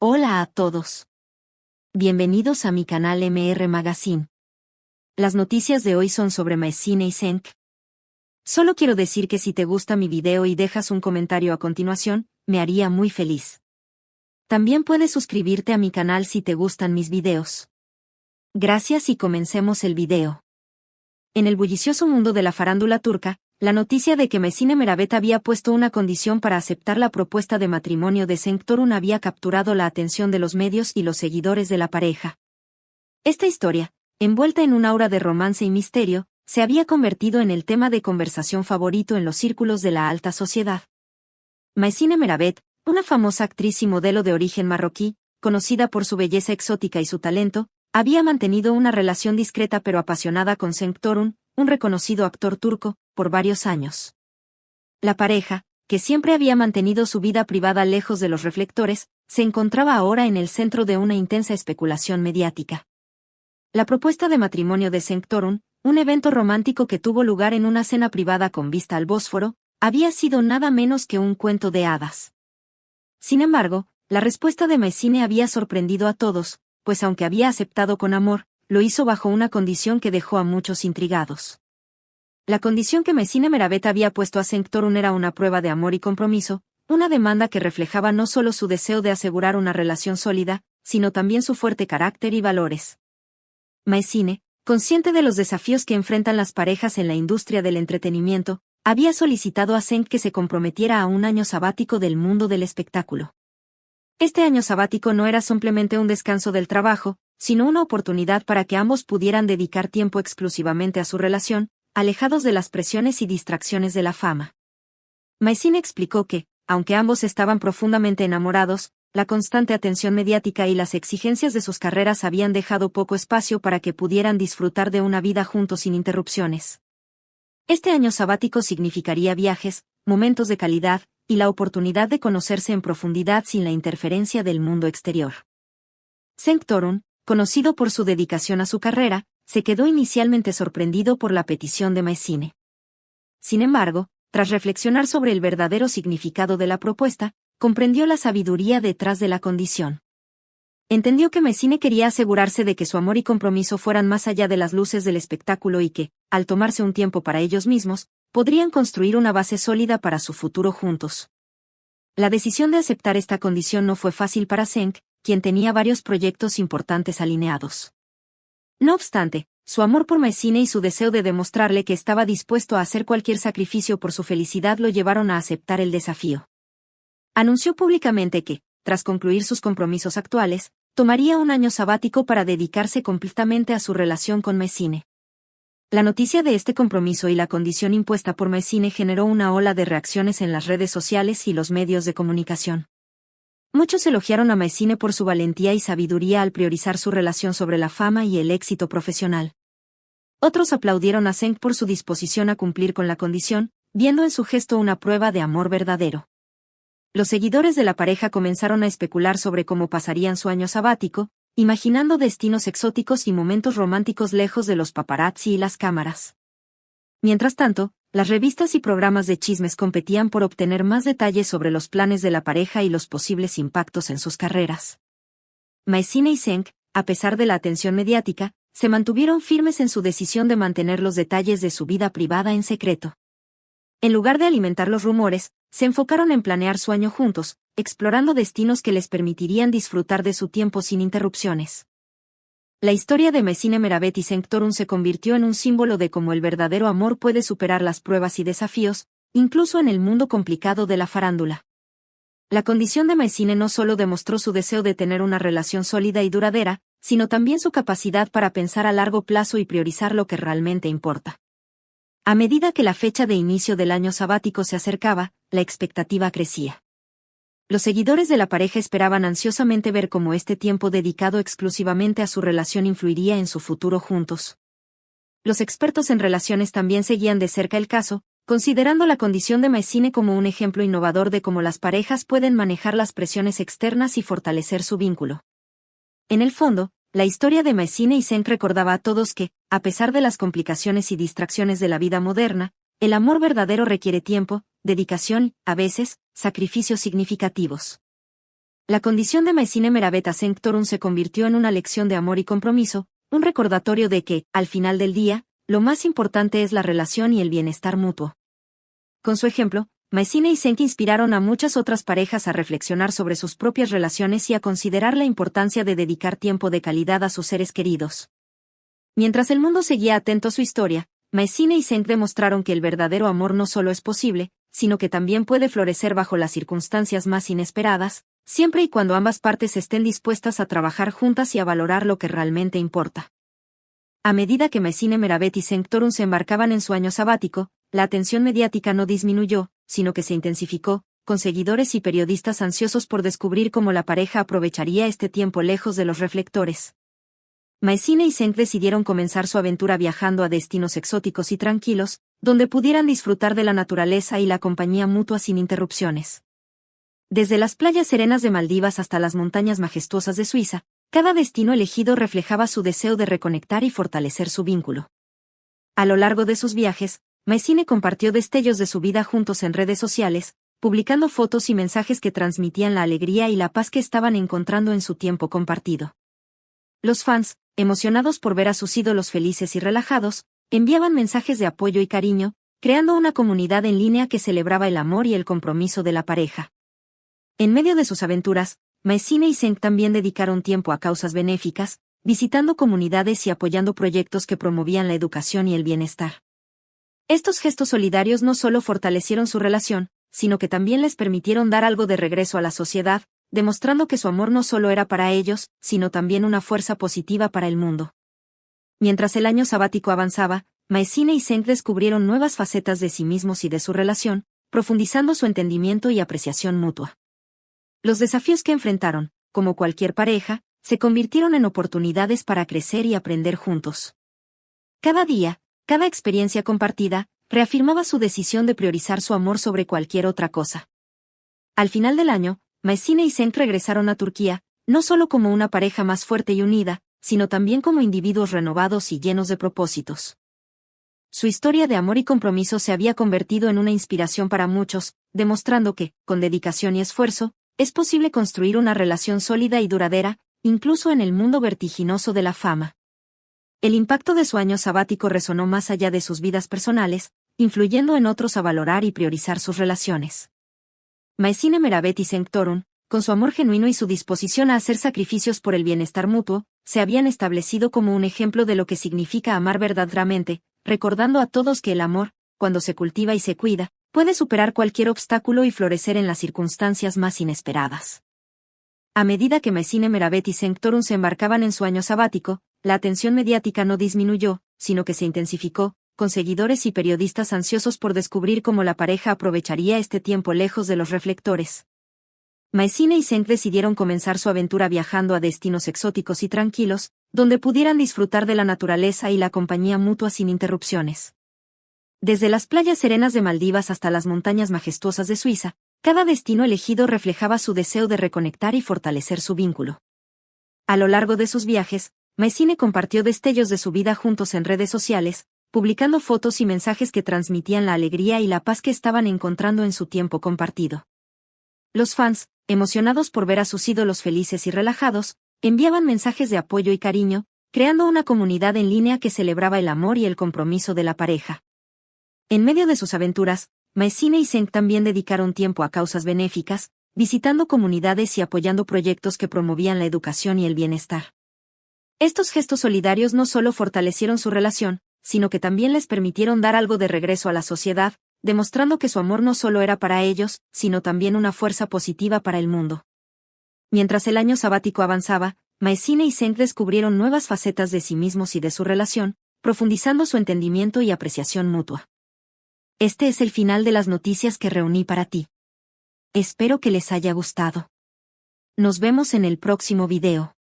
Hola a todos. Bienvenidos a mi canal MR Magazine. Las noticias de hoy son sobre Maezine y Cenk. Solo quiero decir que si te gusta mi video y dejas un comentario a continuación, me haría muy feliz. También puedes suscribirte a mi canal si te gustan mis videos. Gracias y comencemos el video. En el bullicioso mundo de la farándula turca, la noticia de que Maezine Meravet había puesto una condición para aceptar la propuesta de matrimonio de Cenk Torun había capturado la atención de los medios y los seguidores de la pareja. Esta historia, envuelta en un aura de romance y misterio, se había convertido en el tema de conversación favorito en los círculos de la alta sociedad. Maezine Meravet, una famosa actriz y modelo de origen marroquí, conocida por su belleza exótica y su talento, había mantenido una relación discreta pero apasionada con Cenk Torun, un reconocido actor turco, por varios años. La pareja, que siempre había mantenido su vida privada lejos de los reflectores, se encontraba ahora en el centro de una intensa especulación mediática. La propuesta de matrimonio de Cenk Torun, un evento romántico que tuvo lugar en una cena privada con vista al Bósforo, había sido nada menos que un cuento de hadas. Sin embargo, la respuesta de Maezine había sorprendido a todos, pues aunque había aceptado con amor, lo hizo bajo una condición que dejó a muchos intrigados. La condición que Maezine Meravet había puesto a Cenk Torun era una prueba de amor y compromiso, una demanda que reflejaba no solo su deseo de asegurar una relación sólida, sino también su fuerte carácter y valores. Maezine, consciente de los desafíos que enfrentan las parejas en la industria del entretenimiento, había solicitado a Cenk que se comprometiera a un año sabático del mundo del espectáculo. Este año sabático no era simplemente un descanso del trabajo, sino una oportunidad para que ambos pudieran dedicar tiempo exclusivamente a su relación, alejados de las presiones y distracciones de la fama. Maezine explicó que, aunque ambos estaban profundamente enamorados, la constante atención mediática y las exigencias de sus carreras habían dejado poco espacio para que pudieran disfrutar de una vida juntos sin interrupciones. Este año sabático significaría viajes, momentos de calidad, y la oportunidad de conocerse en profundidad sin la interferencia del mundo exterior. Cenk Torun, conocido por su dedicación a su carrera, se quedó inicialmente sorprendido por la petición de Maezine. Sin embargo, tras reflexionar sobre el verdadero significado de la propuesta, comprendió la sabiduría detrás de la condición. Entendió que Maezine quería asegurarse de que su amor y compromiso fueran más allá de las luces del espectáculo y que, al tomarse un tiempo para ellos mismos, podrían construir una base sólida para su futuro juntos. La decisión de aceptar esta condición no fue fácil para Cenk, quien tenía varios proyectos importantes alineados. No obstante, su amor por Maezine y su deseo de demostrarle que estaba dispuesto a hacer cualquier sacrificio por su felicidad lo llevaron a aceptar el desafío. Anunció públicamente que, tras concluir sus compromisos actuales, tomaría un año sabático para dedicarse completamente a su relación con Maezine. La noticia de este compromiso y la condición impuesta por Maezine generó una ola de reacciones en las redes sociales y los medios de comunicación. Muchos elogiaron a Maezine por su valentía y sabiduría al priorizar su relación sobre la fama y el éxito profesional. Otros aplaudieron a Cenk por su disposición a cumplir con la condición, viendo en su gesto una prueba de amor verdadero. Los seguidores de la pareja comenzaron a especular sobre cómo pasarían su año sabático, imaginando destinos exóticos y momentos románticos lejos de los paparazzi y las cámaras. Mientras tanto, las revistas y programas de chismes competían por obtener más detalles sobre los planes de la pareja y los posibles impactos en sus carreras. Maezine y Cenk, a pesar de la atención mediática, se mantuvieron firmes en su decisión de mantener los detalles de su vida privada en secreto. En lugar de alimentar los rumores, se enfocaron en planear su año juntos, explorando destinos que les permitirían disfrutar de su tiempo sin interrupciones. La historia de Maezine Meravet y Cenk Torun se convirtió en un símbolo de cómo el verdadero amor puede superar las pruebas y desafíos, incluso en el mundo complicado de la farándula. La condición de Maezine no solo demostró su deseo de tener una relación sólida y duradera, sino también su capacidad para pensar a largo plazo y priorizar lo que realmente importa. A medida que la fecha de inicio del año sabático se acercaba, la expectativa crecía. Los seguidores de la pareja esperaban ansiosamente ver cómo este tiempo dedicado exclusivamente a su relación influiría en su futuro juntos. Los expertos en relaciones también seguían de cerca el caso, considerando la condición de Maezine como un ejemplo innovador de cómo las parejas pueden manejar las presiones externas y fortalecer su vínculo. En el fondo, la historia de Maezine y Cenk recordaba a todos que, a pesar de las complicaciones y distracciones de la vida moderna, el amor verdadero requiere tiempo, dedicación, a veces, sacrificios significativos. La condición de Maïsine Meraveta Sanctorum se convirtió en una lección de amor y compromiso, un recordatorio de que, al final del día, lo más importante es la relación y el bienestar mutuo. Con su ejemplo, Maïsine y Senk inspiraron a muchas otras parejas a reflexionar sobre sus propias relaciones y a considerar la importancia de dedicar tiempo de calidad a sus seres queridos. Mientras el mundo seguía atento a su historia, Maïsine y Senk demostraron que el verdadero amor no solo es posible, sino que también puede florecer bajo las circunstancias más inesperadas, siempre y cuando ambas partes estén dispuestas a trabajar juntas y a valorar lo que realmente importa. A medida que Maïsine Meravet y Sanctorum se embarcaban en su año sabático, la atención mediática no disminuyó, sino que se intensificó, con seguidores y periodistas ansiosos por descubrir cómo la pareja aprovecharía este tiempo lejos de los reflectores. Maïsine y Senk decidieron comenzar su aventura viajando a destinos exóticos y tranquilos, donde pudieran disfrutar de la naturaleza y la compañía mutua sin interrupciones. Desde las playas serenas de Maldivas hasta las montañas majestuosas de Suiza, cada destino elegido reflejaba su deseo de reconectar y fortalecer su vínculo. A lo largo de sus viajes, Maïsine compartió destellos de su vida juntos en redes sociales, publicando fotos y mensajes que transmitían la alegría y la paz que estaban encontrando en su tiempo compartido. Los fans, emocionados por ver a sus ídolos felices y relajados, enviaban mensajes de apoyo y cariño, creando una comunidad en línea que celebraba el amor y el compromiso de la pareja. En medio de sus aventuras, Maïsine y Senk también dedicaron tiempo a causas benéficas, visitando comunidades y apoyando proyectos que promovían la educación y el bienestar. Estos gestos solidarios no solo fortalecieron su relación, sino que también les permitieron dar algo de regreso a la sociedad, demostrando que su amor no solo era para ellos, sino también una fuerza positiva para el mundo. Mientras el año sabático avanzaba, Maïsine y Senk descubrieron nuevas facetas de sí mismos y de su relación, profundizando su entendimiento y apreciación mutua. Los desafíos que enfrentaron, como cualquier pareja, se convirtieron en oportunidades para crecer y aprender juntos. Cada día, cada experiencia compartida, reafirmaba su decisión de priorizar su amor sobre cualquier otra cosa. Al final del año, Maïsine y Senk regresaron a Turquía, no solo como una pareja más fuerte y unida, sino también como individuos renovados y llenos de propósitos. Su historia de amor y compromiso se había convertido en una inspiración para muchos, demostrando que, con dedicación y esfuerzo, es posible construir una relación sólida y duradera, incluso en el mundo vertiginoso de la fama. El impacto de su año sabático resonó más allá de sus vidas personales, influyendo en otros a valorar y priorizar sus relaciones. Maïsine Meravet y Sanctorum, con su amor genuino y su disposición a hacer sacrificios por el bienestar mutuo, se habían establecido como un ejemplo de lo que significa amar verdaderamente, recordando a todos que el amor, cuando se cultiva y se cuida, puede superar cualquier obstáculo y florecer en las circunstancias más inesperadas. A medida que Maïsine Meravet y Sanctorum se embarcaban en su año sabático, la atención mediática no disminuyó, sino que se intensificó, con seguidores y periodistas ansiosos por descubrir cómo la pareja aprovecharía este tiempo lejos de los reflectores. Maïsine y Senk decidieron comenzar su aventura viajando a destinos exóticos y tranquilos, donde pudieran disfrutar de la naturaleza y la compañía mutua sin interrupciones. Desde las playas serenas de Maldivas hasta las montañas majestuosas de Suiza, cada destino elegido reflejaba su deseo de reconectar y fortalecer su vínculo. A lo largo de sus viajes, Maïsine compartió destellos de su vida juntos en redes sociales, publicando fotos y mensajes que transmitían la alegría y la paz que estaban encontrando en su tiempo compartido. Los fans, emocionados por ver a sus ídolos felices y relajados, enviaban mensajes de apoyo y cariño, creando una comunidad en línea que celebraba el amor y el compromiso de la pareja. En medio de sus aventuras, Maïsine y Senk también dedicaron tiempo a causas benéficas, visitando comunidades y apoyando proyectos que promovían la educación y el bienestar. Estos gestos solidarios no solo fortalecieron su relación, sino que también les permitieron dar algo de regreso a la sociedad, demostrando que su amor no solo era para ellos, sino también una fuerza positiva para el mundo. Mientras el año sabático avanzaba, Maïsine y Senk descubrieron nuevas facetas de sí mismos y de su relación, profundizando su entendimiento y apreciación mutua. Este es el final de las noticias que reuní para ti. Espero que les haya gustado. Nos vemos en el próximo video.